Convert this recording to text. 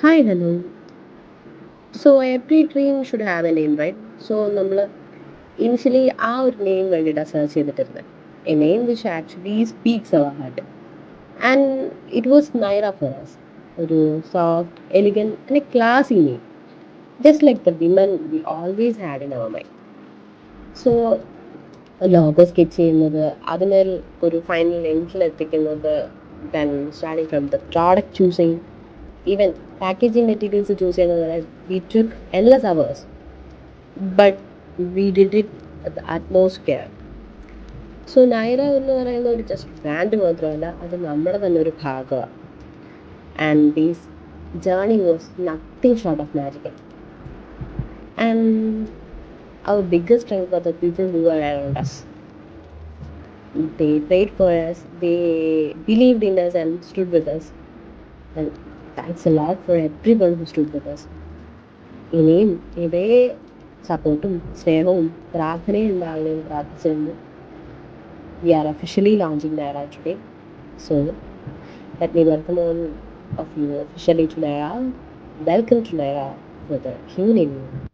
Hi, hello. So every dream should have a name, right? So നമ്മൾ initially ആ ഒരു name വേണ്ടിയിട്ടാണ് search ചെയ്തിട്ടിരുന്നത്. A name which actually speaks our heart. And it was Naira for us. ഒരു soft, elegant and a classy name. Just like the women we always had in our mind. So logo sketch ചെയ്യുന്നത് അതിനൊരു ഒരു final എൻഡിൽ എത്തിക്കുന്നത് then starting from the product choosing even packaging materials choose ചെയ്യുന്നത് we took endless hours but we did it at the utmost care. So Naira എന്ന് പറയുന്ന ഒരു just brand മാത്രമല്ല അത് നമ്മുടെ തന്നെ ഒരു ഭാഗമാണ്. And these journey was nothing short of magical. And our biggest strength were the people who were around us. They prayed for us, they believed in us and stood with us. And thanks a lot for everyone who stood with us. ഇനിയും ഇതേ സപ്പോർട്ടും സ്നേഹവും പ്രാർത്ഥനയും ഉണ്ടാവുകയും പ്രാർത്ഥിച്ചിരുന്നു. We are officially launching Naira today. So let me welcome all of you officially to Naira. Welcome to Naira with a new name.